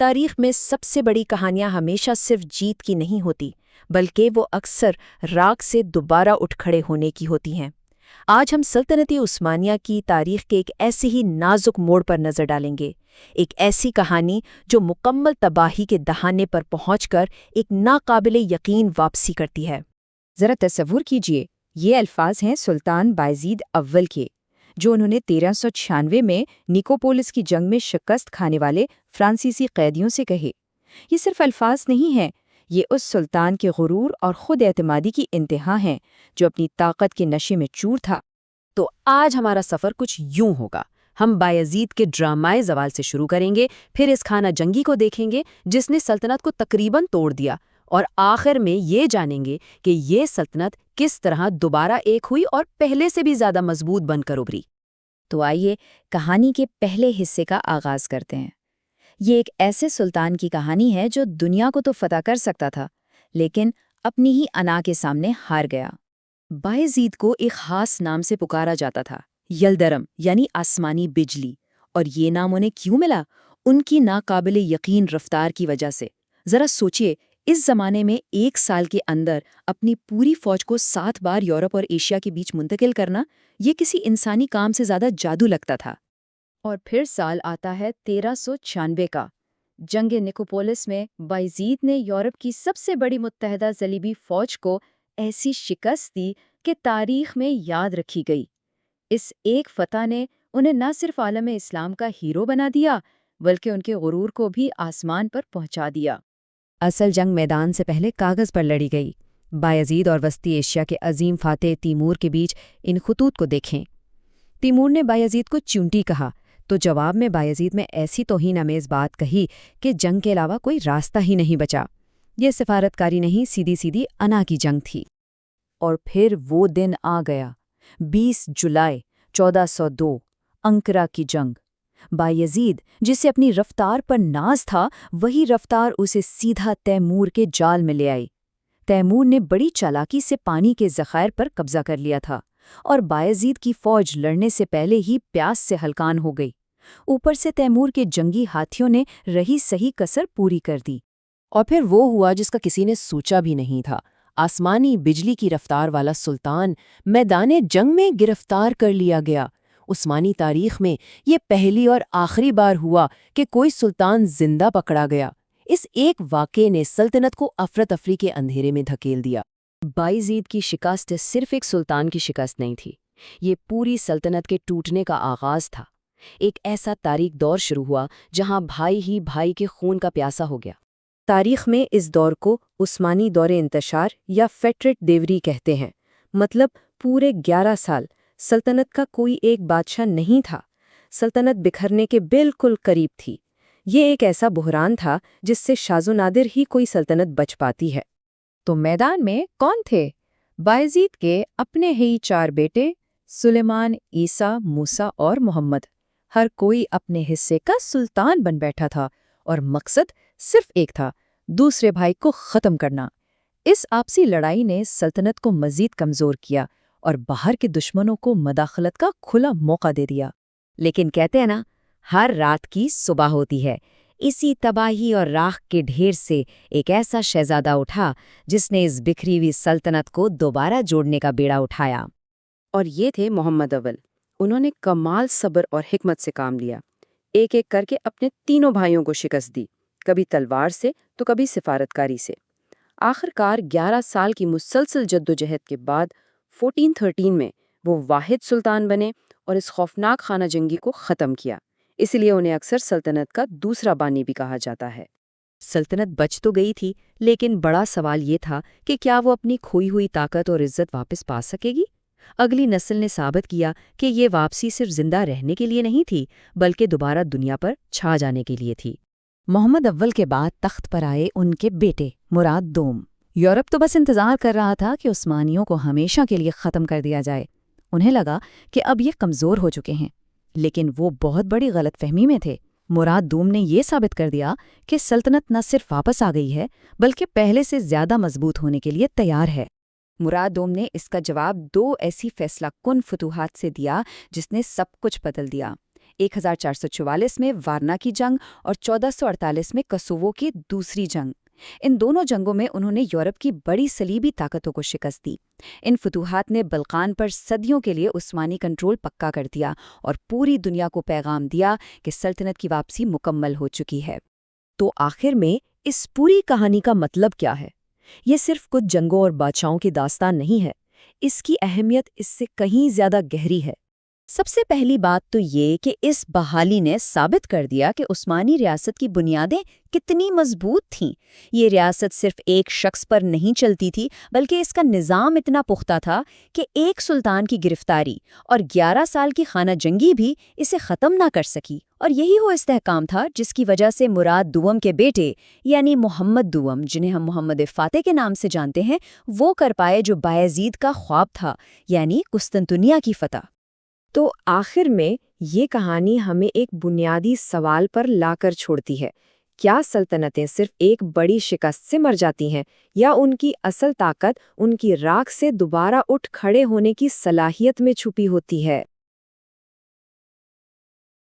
تاریخ میں سب سے بڑی کہانیاں ہمیشہ صرف جیت کی نہیں ہوتی، بلکہ وہ اکثر راکھ سے دوبارہ اٹھ کھڑے ہونے کی ہوتی ہیں۔ آج ہم سلطنت عثمانیہ کی تاریخ کے ایک ایسے ہی نازک موڑ پر نظر ڈالیں گے، ایک ایسی کہانی جو مکمل تباہی کے دہانے پر پہنچ کر ایک ناقابل یقین واپسی کرتی ہے۔ ذرا تصور کیجئے، یہ الفاظ ہیں سلطان بایزید اول کے، جو انہوں نے 1396 میں نیکوپولس کی جنگ میں شکست کھانے والے فرانسیسی قیدیوں سے کہے۔ یہ صرف الفاظ نہیں ہیں، یہ اس سلطان کے غرور اور خود اعتمادی کی انتہا ہیں جو اپنی طاقت کے نشے میں چور تھا۔ تو آج ہمارا سفر کچھ یوں ہوگا۔ ہم بایزید کے ڈرامائی زوال سے شروع کریں گے، پھر اس خانہ جنگی کو دیکھیں گے جس نے سلطنت کو تقریباً توڑ دیا، اور آخر میں یہ جانیں گے کہ یہ سلطنت کس طرح دوبارہ ایک ہوئی اور پہلے سے بھی زیادہ مضبوط بن کر ابھری۔ تو آئیے کہانی کے پہلے حصے کا آغاز کرتے ہیں۔ یہ ایک ایسے سلطان کی کہانی ہے جو دنیا کو تو فتح کر سکتا تھا، لیکن اپنی ہی انا کے سامنے ہار گیا۔ بایزید کو ایک خاص نام سے پکارا جاتا تھا، یلدرم یعنی آسمانی بجلی، اور یہ نام انہیں کیوں ملا؟ ان کی ناقابل یقین رفتار کی وجہ سے۔ ذرا سوچئے، اس زمانے میں ایک سال کے اندر اپنی پوری فوج کو 7 بار یورپ اور ایشیا کے بیچ منتقل کرنا، یہ کسی انسانی کام سے زیادہ جادو لگتا تھا۔ اور پھر سال آتا ہے 1396 کا۔ جنگ نیکوپولس میں بایزید نے یورپ کی سب سے بڑی متحدہ صلیبی فوج کو ایسی شکست دی کہ تاریخ میں یاد رکھی گئی۔ اس ایک فتح نے انہیں نہ صرف عالم اسلام کا ہیرو بنا دیا، بلکہ ان کے غرور کو بھی آسمان پر پہنچا دیا۔ اصل جنگ میدان سے پہلے کاغذ پر لڑی گئی۔ بایزید اور وسطی ایشیا کے عظیم فاتح تیمور کے بیچ ان خطوط کو دیکھیں۔ تیمور نے بایزید کو چونٹی کہا، تو جواب میں بایزید میں ایسی توہین آمیز بات کہی کہ جنگ کے علاوہ کوئی راستہ ہی نہیں بچا۔ یہ سفارتکاری نہیں، سیدھی سیدھی انا کی جنگ تھی۔ اور پھر وہ دن آ گیا، 20 جولائی 1402، انقرہ کی جنگ۔ بایزید، جسے اپنی رفتار پر ناز تھا، وہی رفتار اسے سیدھا تیمور کے جال میں لے آئی۔ تیمور نے بڑی چالاکی سے پانی کے ذخائر پر قبضہ کر لیا تھا، اور بایزید کی فوج لڑنے سے پہلے ہی پیاس سے ہلکان ہو گئی۔ اوپر سے تیمور کے جنگی ہاتھیوں نے رہی صحیح کسر پوری کر دی۔ اور پھر وہ ہوا جس کا کسی نے سوچا بھی نہیں تھا۔ آسمانی بجلی کی رفتار والا سلطان میدان جنگ میں گرفتار کر لیا گیا۔ عثمانی تاریخ میں یہ پہلی اور آخری بار ہوا کہ کوئی سلطان زندہ پکڑا گیا۔ اس ایک واقعے نے سلطنت کو افراتفری کے اندھیرے میں دھکیل دیا۔ بایزید کی شکست صرف ایک سلطان کی شکست نہیں تھی، یہ پوری سلطنت کے ٹوٹنے کا آغاز تھا۔ ایک ایسا تاریک دور شروع ہوا جہاں بھائی ہی بھائی کے خون کا پیاسا ہو گیا۔ تاریخ میں اس دور کو عثمانی دور انتشار یا فیٹرٹ دیوری کہتے ہیں، مطلب پورے 11 سال سلطنت کا کوئی ایک بادشاہ نہیں تھا۔ سلطنت بکھرنے کے بالکل قریب تھی۔ یہ ایک ایسا بحران تھا جس سے شاذ و نادر ہی کوئی سلطنت بچ پاتی ہے۔ تو میدان میں کون تھے؟ بایزید کے اپنے ہی 4 بیٹے، سلیمان، عیسیٰ، موسیٰ اور محمد۔ ہر کوئی اپنے حصے کا سلطان بن بیٹھا تھا، اور مقصد صرف ایک تھا، دوسرے بھائی کو ختم کرنا۔ اس آپسی لڑائی نے سلطنت کو مزید کمزور کیا اور باہر کے دشمنوں کو مداخلت کا کھلا موقع دے دیا۔ لیکن کہتے ہیں نا، ہر رات کی صبح ہوتی ہے۔ اسی تباہی اور راکھ کے ڈھیر سے ایک ایسا شہزادہ اٹھا جس نے اس بکھری ہوئی سلطنت کو دوبارہ جوڑنے کا بیڑا اٹھایا۔ اور یہ تھے محمد اول۔ انہوں نے کمال صبر اور حکمت سے کام لیا، ایک ایک کر کے اپنے تینوں بھائیوں کو شکست دی، کبھی تلوار سے تو کبھی سفارتکاری سے۔ آخر کار 11 سال کی مسلسل جدوجہد کے بعد 1413 میں وہ واحد سلطان بنے اور اس خوفناک خانہ جنگی کو ختم کیا۔ اس لیے انہیں اکثر سلطنت کا دوسرا بانی بھی کہا جاتا ہے۔ سلطنت بچ تو گئی تھی، لیکن بڑا سوال یہ تھا کہ کیا وہ اپنی کھوئی ہوئی طاقت اور عزت واپس پا سکے گی؟ اگلی نسل نے ثابت کیا کہ یہ واپسی صرف زندہ رہنے کے لیے نہیں تھی، بلکہ دوبارہ دنیا پر چھا جانے کے لیے تھی۔ محمد اول کے بعد تخت پر آئے ان کے بیٹے مراد دوم۔ یورپ تو بس انتظار کر رہا تھا کہ عثمانیوں کو ہمیشہ کے لیے ختم کر دیا جائے۔ انہیں لگا کہ اب یہ کمزور ہو چکے ہیں، لیکن وہ بہت بڑی غلط فہمی میں تھے۔ مراد دوم نے یہ ثابت کر دیا کہ سلطنت نہ صرف واپس آ گئی ہے، بلکہ پہلے سے زیادہ مضبوط ہونے کے لیے تیار ہے۔ مراد دوم نے اس کا جواب 2 ایسی فیصلہ کن فتوحات سے دیا جس نے سب کچھ بدل دیا۔ 1444 میں وارنا کی جنگ اور 1448 میں کسوو کی دوسری جنگ۔ ان دونوں جنگوں میں انہوں نے یورپ کی بڑی صلیبی طاقتوں کو شکست دی۔ ان فتوحات نے بلقان پر صدیوں کے لیے عثمانی کنٹرول پکا کر دیا اور پوری دنیا کو پیغام دیا کہ سلطنت کی واپسی مکمل ہو چکی ہے۔ تو آخر میں اس پوری کہانی کا مطلب کیا ہے؟ یہ صرف کچھ جنگوں اور بادشاہوں کی داستان نہیں ہے، اس کی اہمیت اس سے کہیں زیادہ گہری ہے۔ سب سے پہلی بات تو یہ کہ اس بحالی نے ثابت کر دیا کہ عثمانی ریاست کی بنیادیں کتنی مضبوط تھیں۔ یہ ریاست صرف ایک شخص پر نہیں چلتی تھی، بلکہ اس کا نظام اتنا پختہ تھا کہ ایک سلطان کی گرفتاری اور 11 سال کی خانہ جنگی بھی اسے ختم نہ کر سکی۔ اور یہی وہ استحکام تھا جس کی وجہ سے مراد دوم کے بیٹے یعنی محمد دوم، جنہیں ہم محمد فاتح کے نام سے جانتے ہیں، وہ کر پائے جو بایزید کا خواب تھا، یعنی قسطنطنیہ کی فتح۔ تو آخر میں یہ کہانی ہمیں ایک بنیادی سوال پر لا کر چھوڑتی ہے، کیا سلطنتیں صرف ایک بڑی شکست سے مر جاتی ہیں، یا ان کی اصل طاقت ان کی راکھ سے دوبارہ اٹھ کھڑے ہونے کی صلاحیت میں چھپی ہوتی ہے؟